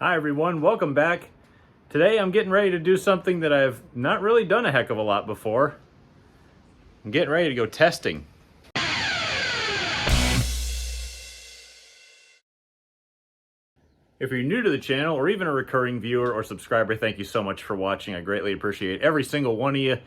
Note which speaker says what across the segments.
Speaker 1: Hi everyone, welcome back. Today I'm getting ready to do something that I've not really done a heck of a lot before. I'm getting ready to go testing. If you're new to the channel or even a recurring viewer or subscriber, thank you so much for watching. I greatly appreciate every single one of you.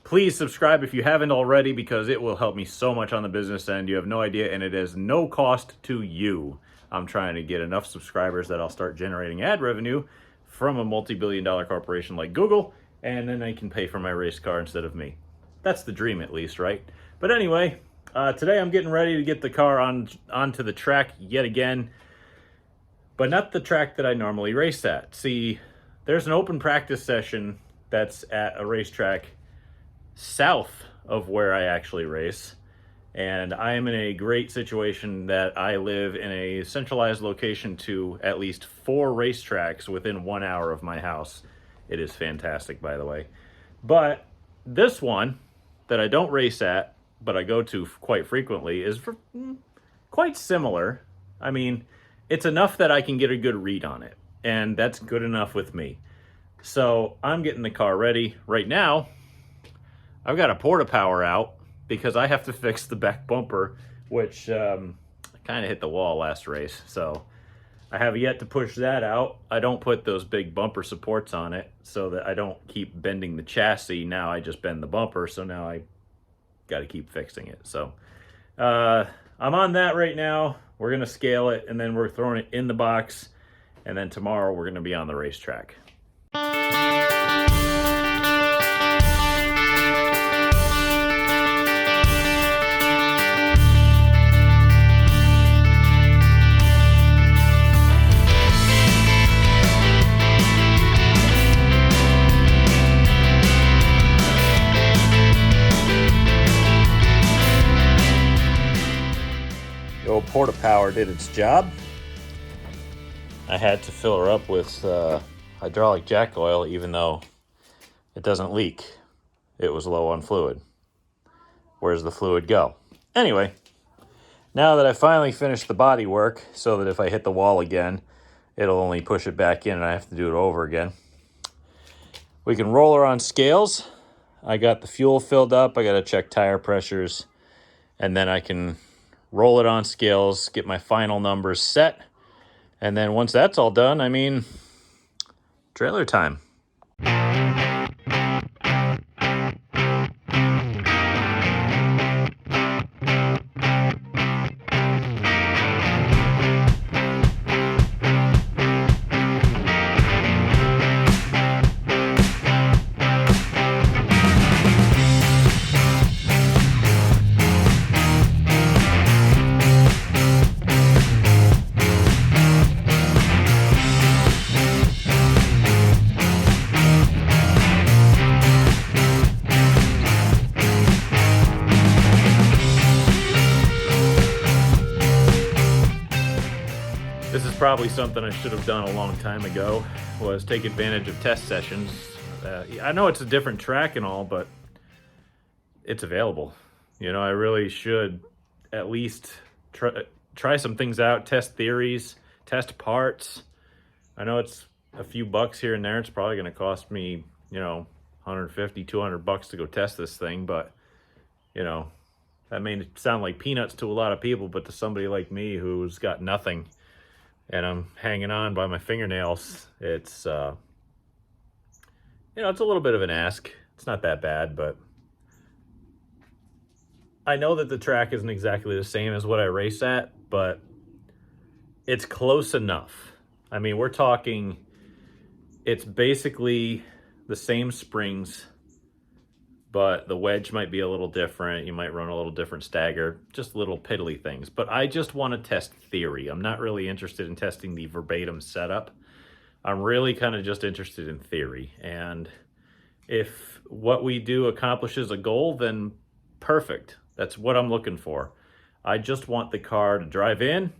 Speaker 1: Please subscribe if you haven't already because it will help me so much on the business end. You have no idea, and it is no cost to you. I'm trying to get enough subscribers that I'll start generating ad revenue from a multi-billion-dollar corporation like Google, and then they can pay for my race car instead of me. That's the dream, at least, right? But anyway, today I'm getting ready to get the car onto the track yet again, but not the track that I normally race at. See, there's an open practice session that's at a racetrack south of where I actually race, and I am in a great situation that I live in a centralized location to at least 4 racetracks within 1 hour of my house. It is fantastic, by the way. But this one that I don't race at, but I go to quite frequently, is quite similar. I mean, it's enough that I can get a good read on it, and that's good enough with me. So I'm getting the car ready. Right now, I've got a porta power out because I have to fix the back bumper, which kind of hit the wall last race. So I have yet to push that out. I don't put those big bumper supports on it so that I don't keep bending the chassis. Now I just bend the bumper, so now I got to keep fixing it. So I'm on that right now. We're going to scale it, and then we're throwing it in the box, and then tomorrow we're going to be on the racetrack. The old porta power did its job. I had to fill her up with hydraulic jack oil, even though it doesn't leak. It was low on fluid. Where's the fluid go? Anyway, now that I finally finished the body work, so that if I hit the wall again, it'll only push it back in and I have to do it over again. We can roll her on scales. I got the fuel filled up. I got to check tire pressures, and then I can roll it on scales, get my final numbers set, and then once that's all done, I mean, trailer time. This is probably something I should have done a long time ago, was take advantage of test sessions. I know it's a different track and all, but it's available. You know, I really should at least try some things out, test theories, test parts. I know it's a few bucks here and there. It's probably going to cost me, you know, 150, 200 bucks to go test this thing, but, you know, that may sound like peanuts to a lot of people, but to somebody like me who's got nothing, and I'm hanging on by my fingernails, it's, you know, it's a little bit of an ask. It's not that bad, but I know that the track isn't exactly the same as what I race at, but it's close enough. I mean, we're talking, it's basically the same springs, but the wedge might be a little different. You might run a little different stagger, just little piddly things. But I just want to test theory. I'm not really interested in testing the verbatim setup. I'm really kind of just interested in theory. And if what we do accomplishes a goal, then perfect. That's what I'm looking for. I just want the car to drive in,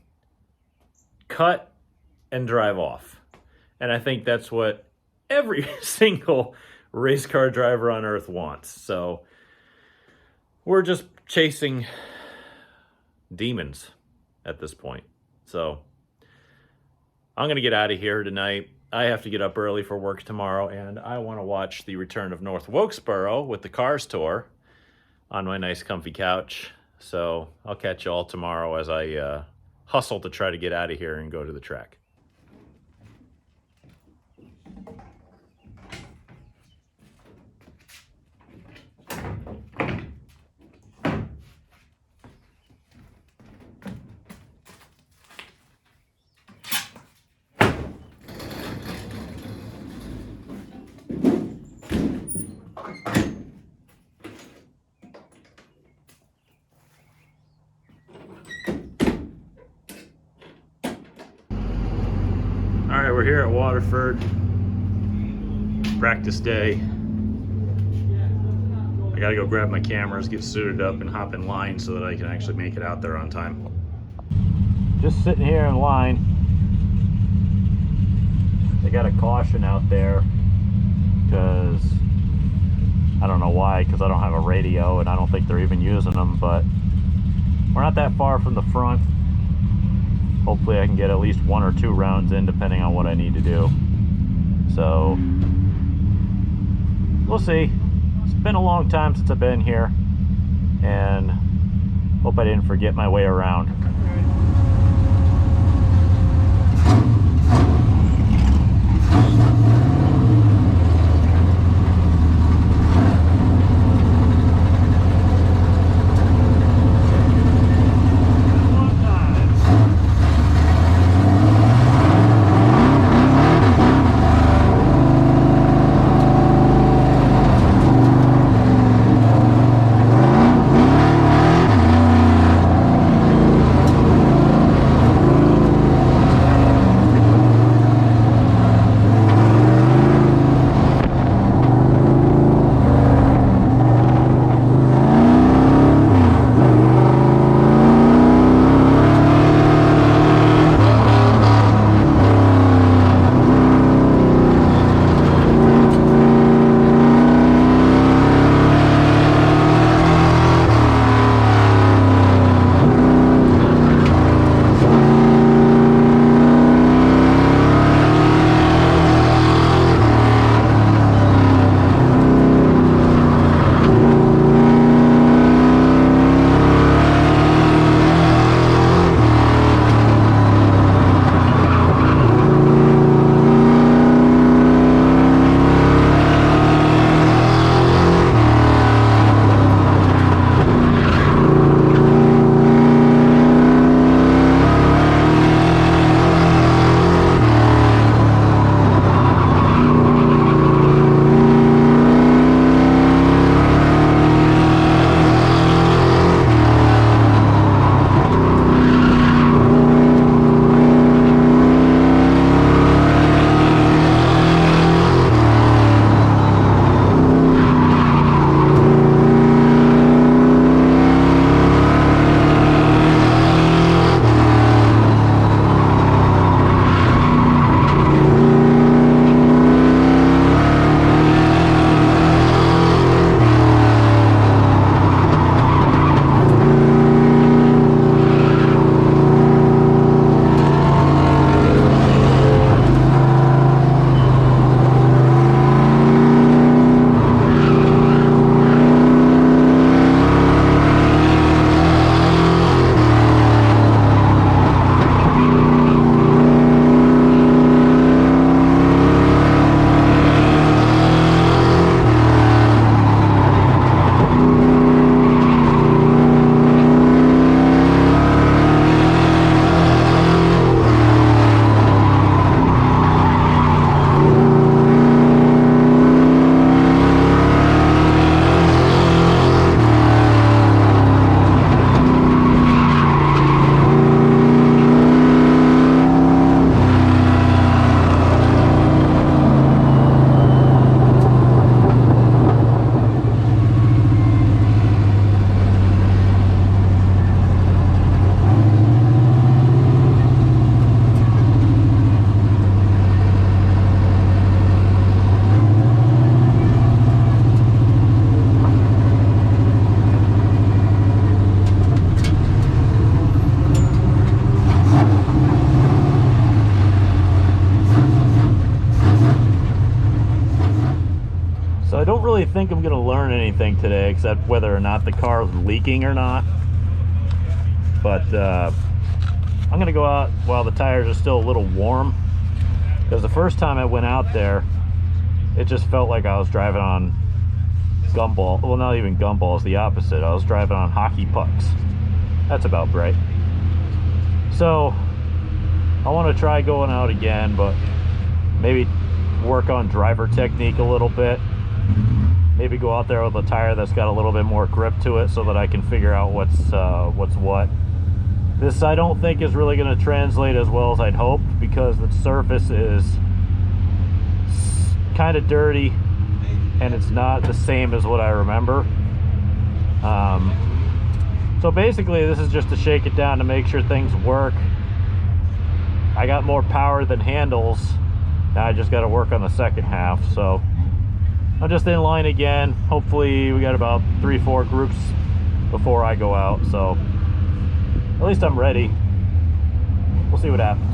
Speaker 1: cut, and drive off. And I think that's what every single race car driver on earth wants. So we're just chasing demons at this point. So I'm going to get out of here tonight. I have to get up early for work tomorrow, and I want to watch the return of North Wilkesboro with the Cars Tour on my nice comfy couch. So I'll catch you all tomorrow as I hustle to try to get out of here and go to the track. All right, we're here at Waterford, practice day. I gotta go grab my cameras, get suited up, and hop in line so that I can actually make it out there on time. Just sitting here in line. They got a caution out there because I don't know why, because I don't have a radio and I don't think they're even using them, but we're not that far from the front. Hopefully I can get at least 1 or 2 rounds in depending on what I need to do. So we'll see. It's been a long time since I've been here, and hope I didn't forget my way around. I don't really think I'm going to learn anything today except whether or not the car is leaking or not. But I'm going to go out while the tires are still a little warm, because the first time I went out there, it just felt like I was driving on gumball. Well, not even gumballs, the opposite. I was driving on hockey pucks. That's about right. So I want to try going out again, but maybe work on driver technique a little bit. Maybe go out there with a tire that's got a little bit more grip to it so that I can figure out what's what. This I don't think is really going to translate as well as I'd hoped, because the surface is kind of dirty and it's not the same as what I remember. So basically this is just to shake it down to make sure things work. I got more power than handles. Now I just got to work on the second half. So I'm just in line again. Hopefully we got about 3-4 groups before I go out. So at least I'm ready. We'll see what happens.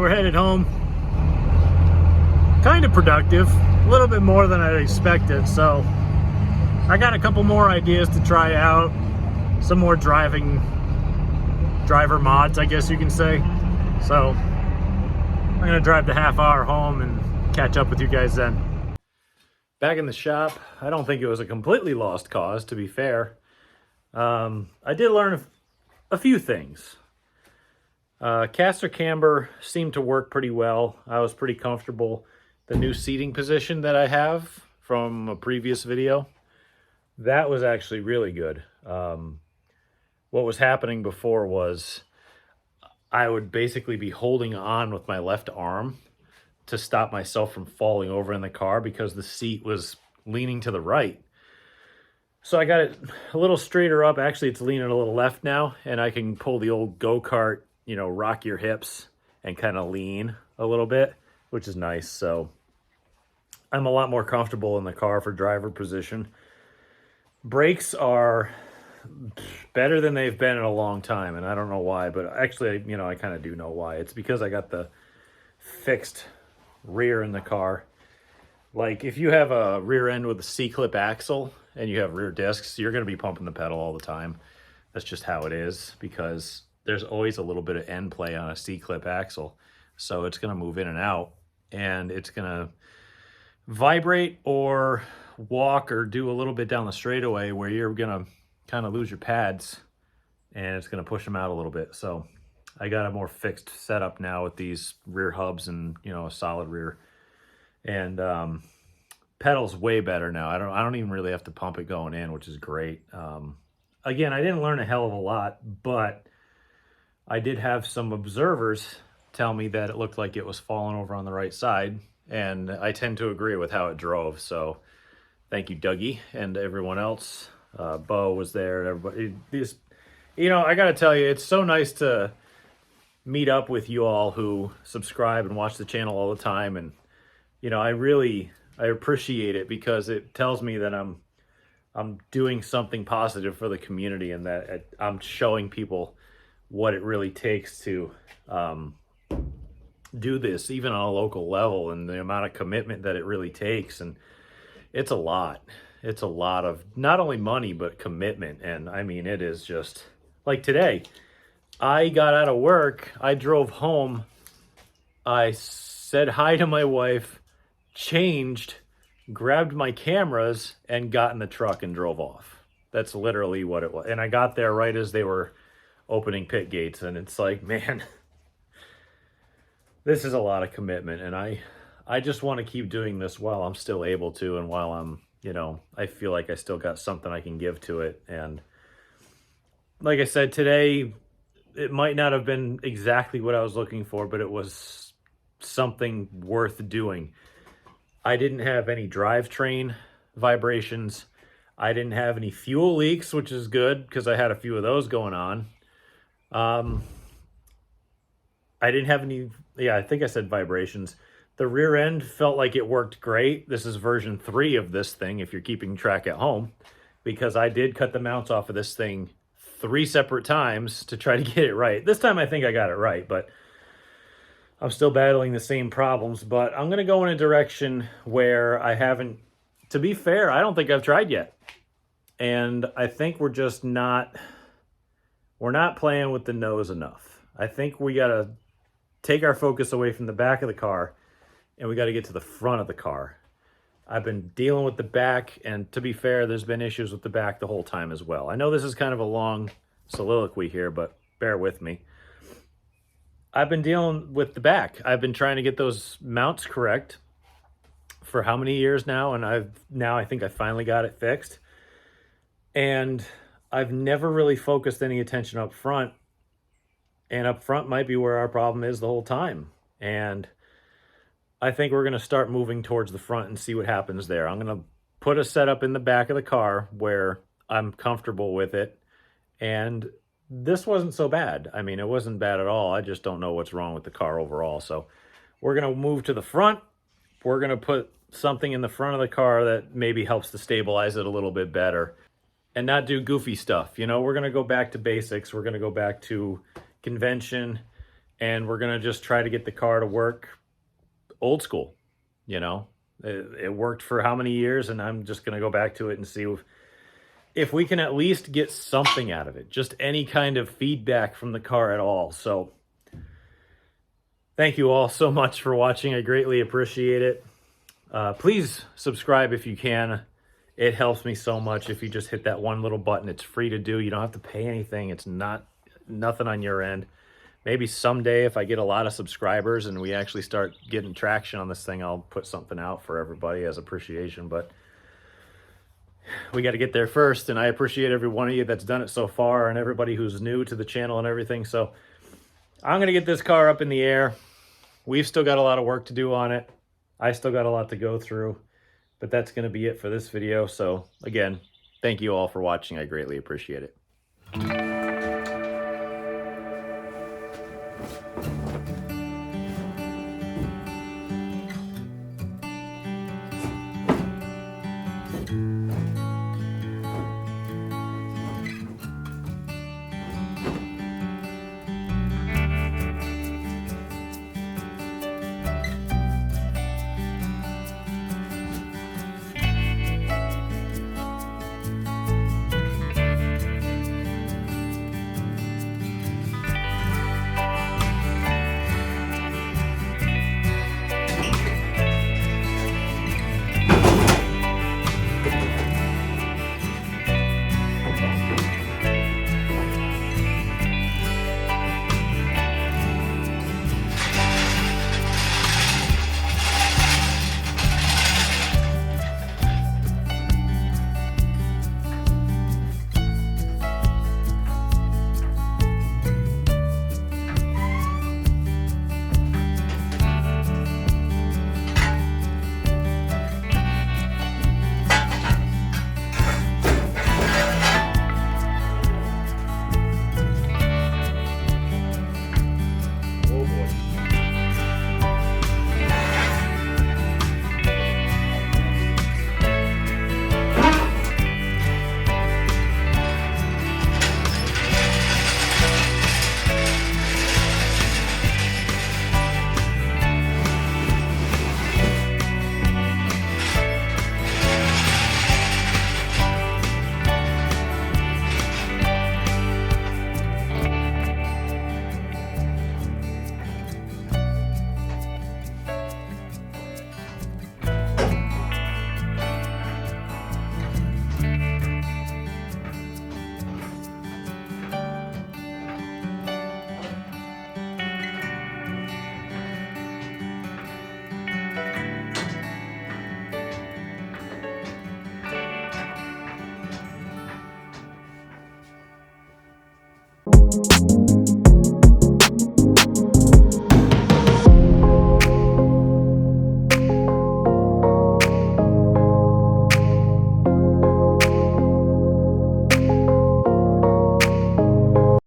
Speaker 1: Headed home. Kind of productive, a little bit more than I expected. So I got a couple more ideas to try out, some more driver mods, I guess you can say. So I'm gonna drive the half hour home and catch up with you guys then. Back in the shop, I don't think it was a completely lost cause, to be fair. I did learn a few things. Caster camber seemed to work pretty well. I was pretty comfortable. The new seating position that I have from a previous video, that was actually really good. What was happening before was I would basically be holding on with my left arm to stop myself from falling over in the car because the seat was leaning to the right. So I got it a little straighter up. Actually, it's leaning a little left now, and I can pull the old go-kart, you know, rock your hips and kind of lean a little bit, which is nice. So I'm a lot more comfortable in the car for driver position. Brakes are better than they've been in a long time, and I don't know why, but actually, you know, I kind of do know why. It's because I got the fixed rear in the car. Like, if you have a rear end with a C-clip axle and you have rear discs, you're going to be pumping the pedal all the time. That's just how it is, because there's always a little bit of end play on a C-clip axle. So it's going to move in and out, and it's going to vibrate or walk or do a little bit down the straightaway where you're going to kind of lose your pads, and it's going to push them out a little bit. So I got a more fixed setup now with these rear hubs and, you know, a solid rear. And pedal's way better now. I don't even really have to pump it going in, which is great. Again, I didn't learn a hell of a lot, but I did have some observers tell me that it looked like it was falling over on the right side, and I tend to agree with how it drove. So thank you, Dougie, and everyone else. Bo was there, and everybody. These, you know, I got to tell you, it's so nice to meet up with you all who subscribe and watch the channel all the time. And you know, I appreciate it, because it tells me that I'm doing something positive for the community, and that I'm showing people what it really takes to do this, even on a local level, and the amount of commitment that it really takes. And it's a lot. It's a lot of not only money, but commitment. And I mean, it is just like today. I got out of work, I drove home, I said hi to my wife, changed, grabbed my cameras, and got in the truck and drove off. That's literally what it was. And I got there right as they were opening pit gates, and it's like, man, this is a lot of commitment, and I just want to keep doing this while I'm still able to, and while I'm, you know, I feel like I still got something I can give to it. And like I said, today, it might not have been exactly what I was looking for, but it was something worth doing. I didn't have any drivetrain vibrations. I didn't have any fuel leaks, which is good, because I had a few of those going on. I didn't have any, yeah, I think I said vibrations. The rear end felt like it worked great. This is version 3 of this thing, if you're keeping track at home, because I did cut the mounts off of this thing 3 separate times to try to get it right. This time I think I got it right, but I'm still battling the same problems. But I'm going to go in a direction where I haven't, to be fair, I don't think I've tried yet. And I think we're just not, we're not playing with the nose enough. I think we got to take our focus away from the back of the car, and we got to get to the front of the car. I've been dealing with the back, and to be fair, there's been issues with the back the whole time as well. I know this is kind of a long soliloquy here, but bear with me. I've been dealing with the back. I've been trying to get those mounts correct for how many years now, and I think I finally got it fixed. And I've never really focused any attention up front, and up front might be where our problem is the whole time. And I think we're going to start moving towards the front and see what happens there. I'm going to put a setup in the back of the car where I'm comfortable with it. And this wasn't so bad. I mean, it wasn't bad at all. I just don't know what's wrong with the car overall. So we're going to move to the front. We're going to put something in the front of the car that maybe helps to stabilize it a little bit better and not do goofy stuff. You know, we're going to go back to basics. We're going to go back to convention, and we're going to just try to get the car to work old school. You know, it worked for how many years, and I'm just going to go back to it and see if we can at least get something out of it, just any kind of feedback from the car at all. So thank you all so much for watching. I greatly appreciate it. Please subscribe if you can. It helps me so much if you just hit that one little button. It's free to do. You don't have to pay anything. It's nothing on your end. Maybe someday if I get a lot of subscribers and we actually start getting traction on this thing, I'll put something out for everybody as appreciation. But we got to get there first, and I appreciate every one of you that's done it so far, and everybody who's new to the channel and everything. So I'm going to get this car up in the air. We've still got a lot of work to do on it. I still got a lot to go through, but that's going to be it for this video. So again, thank you all for watching. I greatly appreciate it.
Speaker 2: You